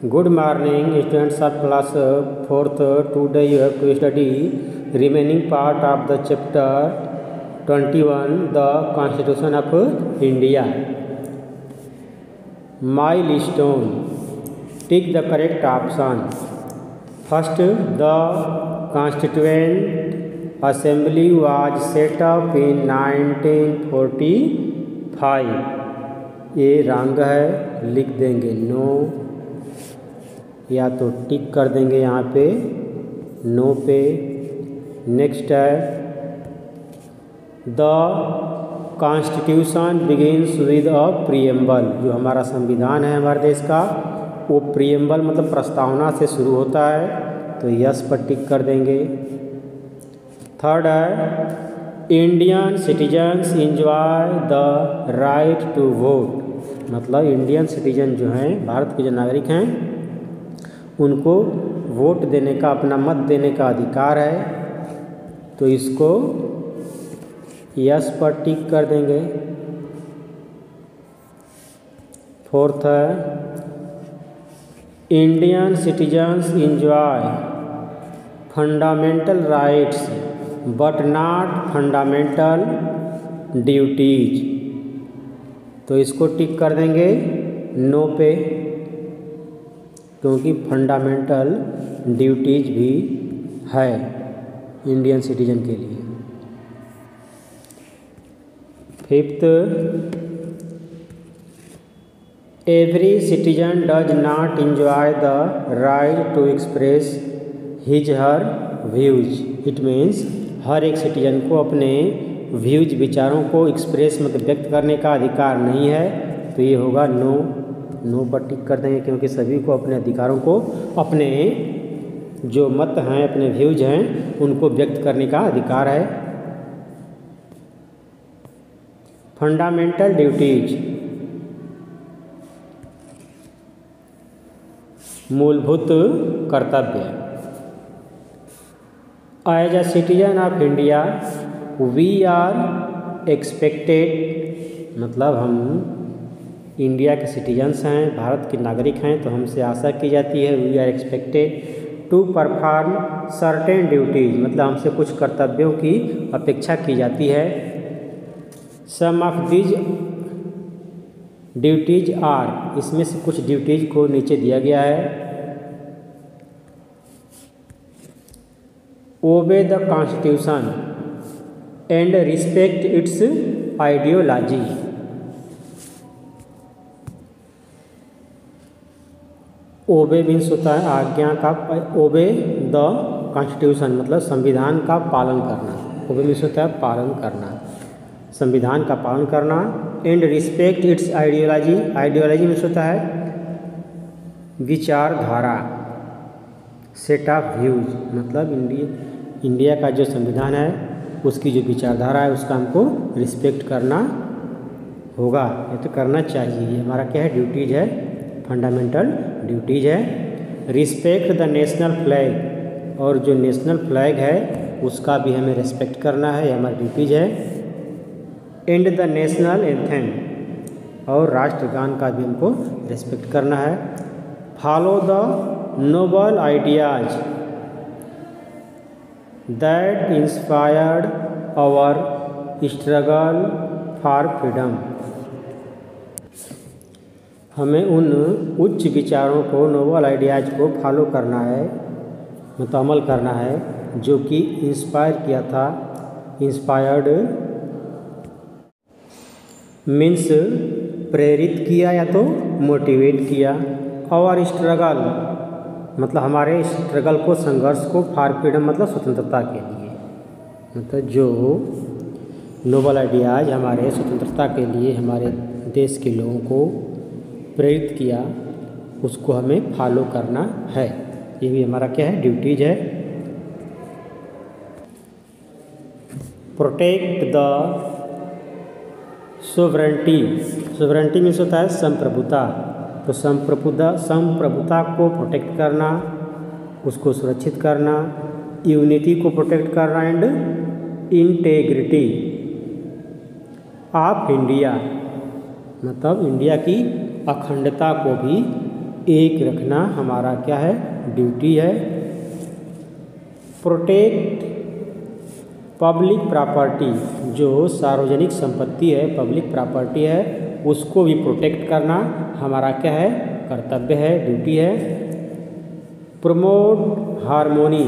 Good morning, students of class 4th. Today you have to study remaining part of the chapter 21, the Constitution of India. Milestone. Tick the correct option. First, the Constituent Assembly was set up in 1945. ये रंग है, लिख देंगे no, या तो टिक कर देंगे यहाँ पे नो पे। नेक्स्ट है the constitution begins with a preamble. जो हमारा संविधान है हमारे देश का, वो प्रीएम्बल मतलब प्रस्तावना से शुरू होता है, तो यस पर टिक कर देंगे। थर्ड है Indian citizens enjoy the right to vote. मतलब इंडियन सिटीजन जो हैं, भारत के जो नागरिक हैं, उनको वोट देने का, अपना मत देने का अधिकार है, तो इसको यस पर टिक कर देंगे। फोर्थ है Indian citizens enjoy fundamental rights but not fundamental duties, तो इसको टिक कर देंगे नो पे, क्योंकि फंडामेंटल ड्यूटीज भी है इंडियन सिटीजन के लिए। Fifth, every citizen does not enjoy the right to express his her views. It means हर एक सिटीजन को अपने व्यूज, विचारों को एक्सप्रेस मतलब व्यक्त करने का अधिकार नहीं है, तो ये होगा नो। नो पर टिक कर देंगे, क्योंकि सभी को अपने अधिकारों को, अपने जो मत हैं, अपने व्यूज हैं, उनको व्यक्त करने का अधिकार है। फंडामेंटल ड्यूटीज, मूलभूत कर्तव्य। As a citizen of India we are expected, मतलब हम इंडिया के सिटीजन्स हैं, भारत के नागरिक हैं, तो हमसे आशा की जाती है, we are expected to perform certain duties, मतलब हमसे कुछ कर्तव्यों की अपेक्षा की जाती है। Some of these duties are, इसमें से कुछ ड्यूटीज को नीचे दिया गया है। Obey the constitution and respect its ideology. Obey means होता है आज्ञा का, ओबे द कॉन्स्टिट्यूशन मतलब संविधान का पालन करना। ओबे मीन्स होता है पालन करना, संविधान का पालन करना। And respect its ideology, ideology means होता है विचारधारा, सेट ऑफ व्यूज, मतलब इंडिया का जो संविधान है उसकी जो विचारधारा है उसका हमको रिस्पेक्ट करना होगा, ये तो करना चाहिए। ये हमारा क्या है, ड्यूटीज है, फंडामेंटल ड्यूटीज है। रिस्पेक्ट द नेशनल फ्लैग, और जो नेशनल फ्लैग है उसका भी हमें रिस्पेक्ट करना है, ये हमारी ड्यूटीज है। एंड द नेशनल एंथम, और राष्ट्रगान का भी हमको रिस्पेक्ट करना है। Follow the noble ideas that inspired our struggle for freedom, हमें उन उच्च विचारों को, नोबल आइडियाज को फॉलो करना है, मतलब अमल करना है, जो कि इंस्पायर किया था। इंस्पायर्ड मीन्स प्रेरित किया या तो मोटिवेट किया। और स्ट्रगल मतलब हमारे स्ट्रगल को, संघर्ष को, फॉर फ्रीडम मतलब स्वतंत्रता के लिए, मतलब जो नोबल आइडियाज हमारे स्वतंत्रता के लिए हमारे देश के लोगों को प्रेरित किया, उसको हमें फॉलो करना है। ये भी हमारा क्या है, ड्यूटीज है। Protect the sovereignty, sovereignty means होता है संप्रभुता, तो संप्रभुता को प्रोटेक्ट करना, उसको सुरक्षित करना। यूनिटी को प्रोटेक्ट करना एंड इंटेग्रिटी ऑफ इंडिया, मतलब इंडिया की अखंडता को भी एक रखना हमारा क्या है, ड्यूटी है। प्रोटेक्ट पब्लिक प्रॉपर्टी, जो सार्वजनिक संपत्ति है, पब्लिक प्रॉपर्टी है, उसको भी प्रोटेक्ट करना हमारा क्या है, कर्तव्य है, ड्यूटी है। प्रमोट हार्मोनी,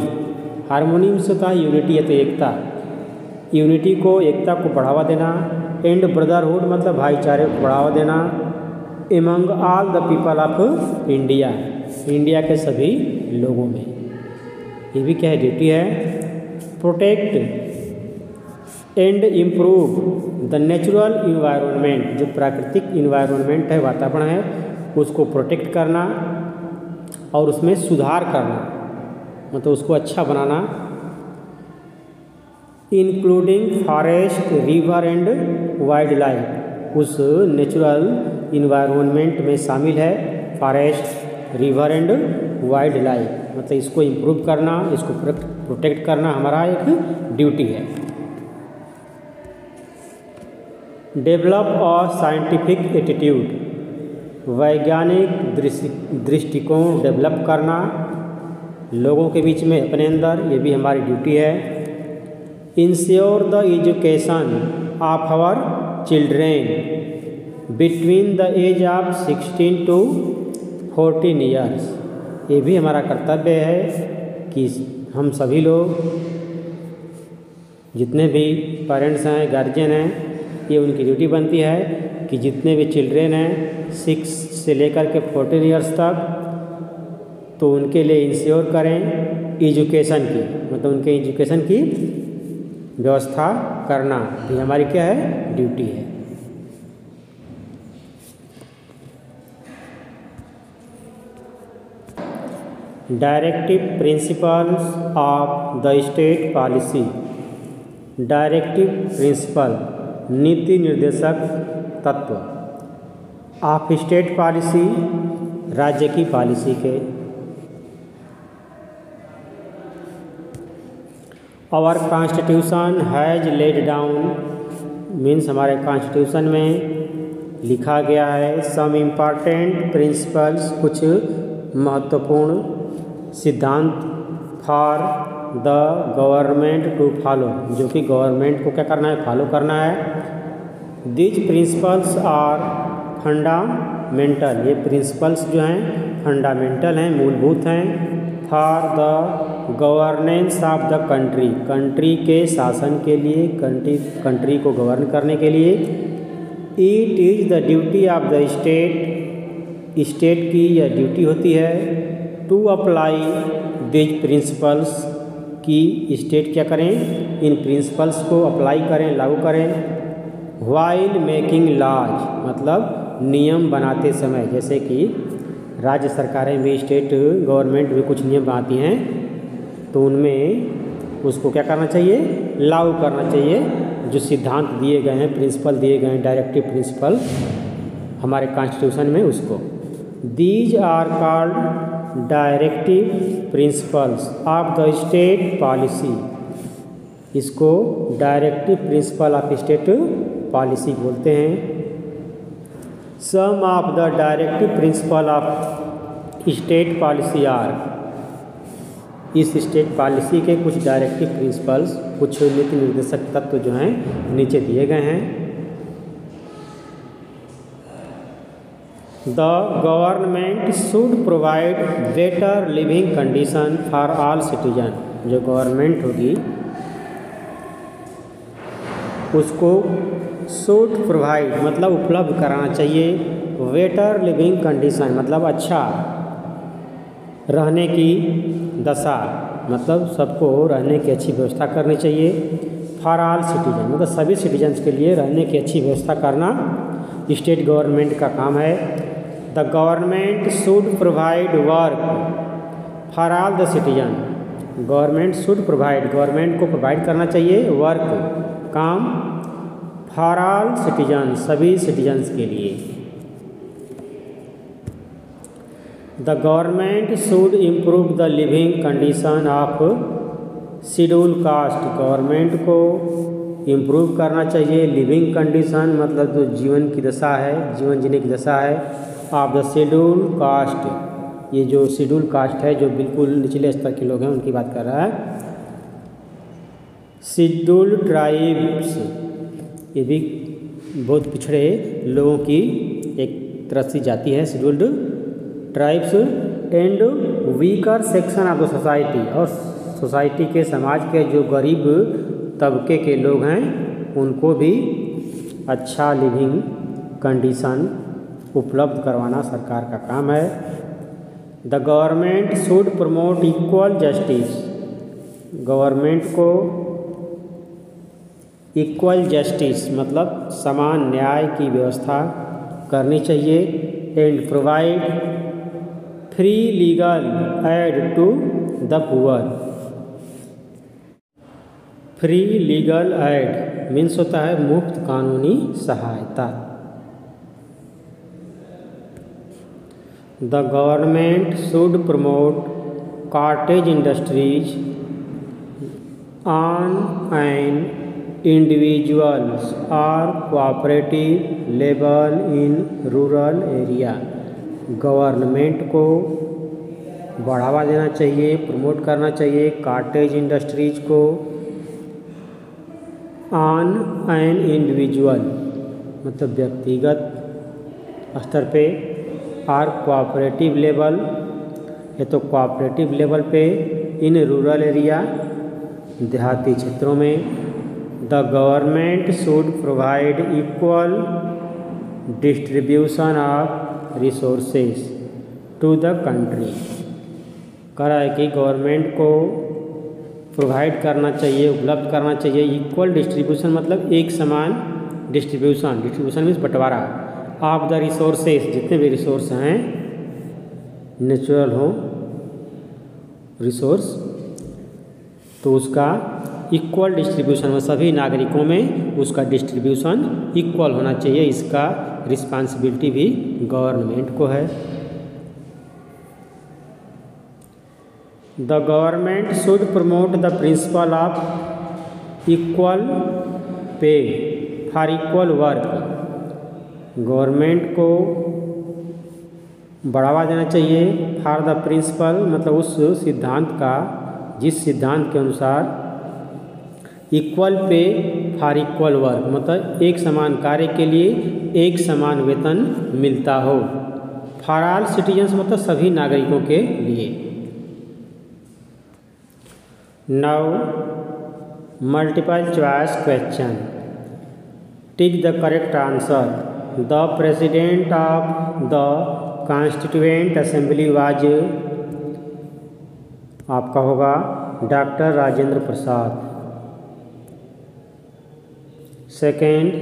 हार्मोनी में से होता है यूनिटी है तो एकता, यूनिटी को, एकता को बढ़ावा देना। एंड ब्रदरहुड मतलब भाईचारे को बढ़ावा देना। Among all the people of India, India के सभी लोगों में, ये भी क्या है, ड्यूटी है। Protect and improve the natural environment, जो प्राकृतिक इन्वायरमेंट है, वातावरण है, उसको प्रोटेक्ट करना और उसमें सुधार करना, मतलब उसको अच्छा बनाना। Including forest, river and wildlife, उस नेचुरल इन्वायरमेंट में शामिल है forest, river and wildlife, मतलब इसको इम्प्रूव करना, इसको प्रोटेक्ट करना हमारा एक ड्यूटी है। डेवलप अ साइंटिफिक एटीट्यूड, वैज्ञानिक दृष्टिकोण डेवलप करना लोगों के बीच में अपने अंदर, ये भी हमारी ड्यूटी है। Ensure the education of our children between the age of 16 to 14 years, ये भी हमारा कर्तव्य है कि हम सभी लोग, जितने भी पेरेंट्स हैं, गार्जियन हैं, ये उनकी ड्यूटी बनती है कि जितने भी चिल्ड्रेन हैं 6 से लेकर के 14 ईयर्स तक, तो उनके लिए इंश्योर करें एजुकेशन की, मतलब उनके एजुकेशन की व्यवस्था करना, ये हमारी क्या है, ड्यूटी है। Directive principles of the state policy, directive principle नीति निर्देशक तत्व ऑफ स्टेट पॉलिसी, राज्य की पॉलिसी के। Our constitution has laid down, means हमारे कॉन्स्टिट्यूशन में लिखा गया है सम इम्पॉर्टेंट प्रिंसिपल्स, कुछ महत्वपूर्ण सिद्धांत for the government to follow, जो कि गवर्नमेंट को क्या करना है, फॉलो करना है। दीज प्रिंसिपल्स आर फंडामेंटल, ये प्रिंसिपल्स जो हैं फंडामेंटल हैं, मूलभूत हैं। For the governance of the country, country के शासन के लिए, कंट्री को गवर्न करने के लिए। It is the duty of the state, state की यह ड्यूटी होती है टू अप्लाई दीज प्रिंसिपल्स, की स्टेट क्या करें, इन प्रिंसिपल्स को अप्लाई करें, लागू करें। वाइल मेकिंग लॉज, मतलब नियम बनाते समय, जैसे कि राज्य सरकारें भी, स्टेट गवर्नमेंट भी कुछ नियम बनाती हैं, तो उनमें उसको क्या करना चाहिए, लागू करना चाहिए। जो सिद्धांत दिए गए हैं, प्रिंसिपल दिए गए हैं, डायरेक्टिव प्रिंसिपल हमारे कॉन्स्टिट्यूशन में, उसको these are called directive principles of the state policy, इसको directive principle of state policy बोलते हैं। Some of the directive principle of state policy are, इस स्टेट पॉलिसी के कुछ डायरेक्टिव प्रिंसिपल्स, कुछ नीति निर्देशक तत्व जो हैं नीचे दिए गए हैं। The government should provide better living condition for all citizen, जो गवर्नमेंट होगी उसको शुड प्रोवाइड मतलब उपलब्ध कराना चाहिए, बेटर लिविंग कंडीशन मतलब अच्छा रहने की दशा, मतलब सबको रहने की अच्छी व्यवस्था करनी चाहिए। फॉर ऑल सिटीजन मतलब सभी सिटीजन्स के लिए रहने की अच्छी व्यवस्था करना स्टेट गवर्नमेंट का काम है। The government should provide work for all the citizen, government should provide, government को प्रोवाइड करना चाहिए वर्क, काम, फॉर ऑल सिटीजन सभी सिटीजन्स के लिए। The government should improve the living condition of schedule caste, government को इम्प्रूव करना चाहिए लिविंग कंडीशन मतलब जो जीवन की दशा है, जीवन जीने की दशा है ऑफ द शेड्यूल कास्ट, ये जो शेड्यूल कास्ट है जो बिल्कुल निचले स्तर के लोग हैं उनकी बात कर रहा है। शेड्यूल ट्राइब्स, ये भी बहुत पिछड़े लोगों की एक तरह से जाति है, scheduled tribes and weaker section of the society, और सोसाइटी के समाज के जो गरीब तबके के लोग हैं उनको भी अच्छा लिविंग कंडीशन उपलब्ध करवाना सरकार का काम है। The government should promote equal justice, government को इक्वल जस्टिस मतलब समान न्याय की व्यवस्था करनी चाहिए। And provide free legal aid to the poor, free legal aid means होता है मुफ्त कानूनी सहायता। The government should promote cottage industries on an individuals और cooperative level in rural area, government को बढ़ावा देना चाहिए, प्रमोट करना चाहिए कॉटेज इंडस्ट्रीज को ऑन एन इंडिविजुअल मतलब व्यक्तिगत स्तर पे, और कोऑपरेटिव लेवल ये तो कोऑपरेटिव लेवल पे इन रूरल एरिया देहाती क्षेत्रों में। The government should provide equal distribution of resources to the country, कह रहा है कि गवर्नमेंट को प्रोवाइड करना चाहिए, उपलब्ध करना चाहिए इक्वल डिस्ट्रीब्यूशन मतलब एक समान डिस्ट्रीब्यूशन, डिस्ट्रीब्यूशन मीन्स बंटवारा ऑफ द रिसोर्सेज, जितने भी रिसोर्स हैं नेचुरल हो रिसोर्स, तो उसका इक्वल डिस्ट्रीब्यूशन में सभी नागरिकों में उसका डिस्ट्रीब्यूशन इक्वल होना चाहिए, इसका रिस्पांसिबिलिटी भी गवर्नमेंट को है। The government should promote the principle of equal pay for equal work, government को बढ़ावा देना चाहिए फॉर द प्रिंसिपल मतलब उस सिद्धांत का जिस सिद्धांत के अनुसार equal pay for equal work मतलब एक समान कार्य के लिए एक समान वेतन मिलता हो। फॉर ऑल सिटीजन्स मतलब सभी नागरिकों के लिए। Now multiple choice question, tick the correct answer. The president of the constituent assembly was, आपका होगा doctor Rajendra Prasad. Second,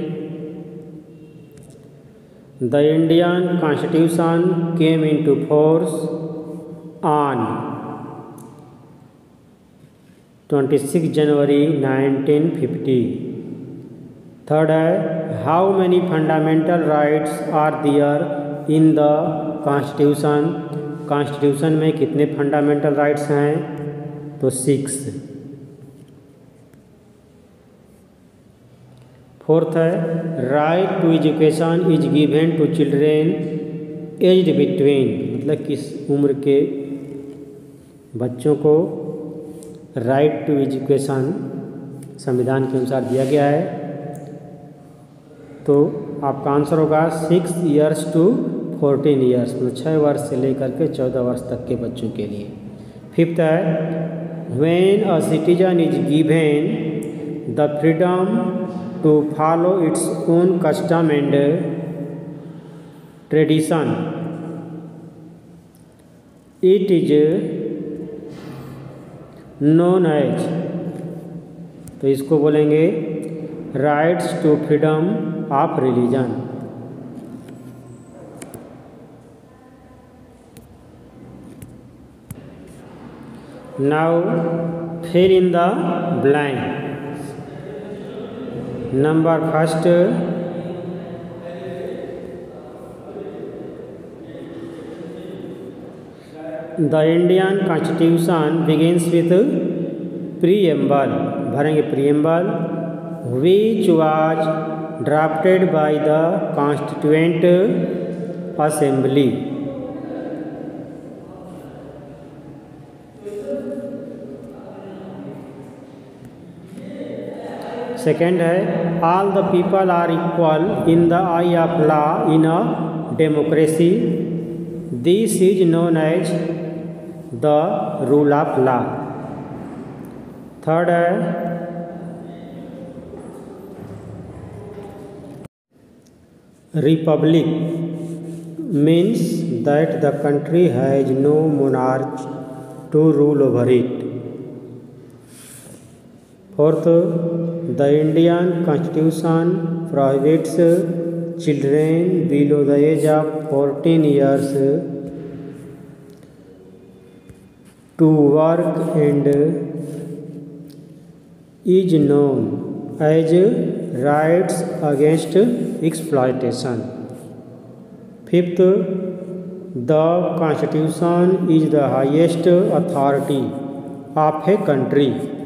the Indian constitution came into force on 26 January 1950। Third है, how many fundamental rights are there in the constitution, constitution में कितने fundamental rights हैं, तो 6। Fourth है, right to education is given to children aged between मतलब किस उम्र के बच्चों को राइट टू एजुकेशन संविधान के अनुसार दिया गया है, तो आपका आंसर होगा 6 ईयर्स टू 14 ईयर्स मतलब 6 वर्ष से लेकर के 14 वर्ष तक के बच्चों के लिए। फिफ्थ है, when a citizen is given the freedom to follow its own custom and tradition it is known as, तो इसको बोलेंगे rights to freedom of religion. Now fill in the blank. Number first, the Indian constitution begins with preamble, भरेंगे preamble, which was drafted by the constituent assembly. Second है all the people are equal in the eye of law in a democracy. This is known as the rule of law. Third है republic means that the country has no monarch to rule over it. Fourth, the Indian Constitution prohibits children below the age of 14 years to work and is known as rights against exploitation. Fifth, the Constitution is the highest authority of a country.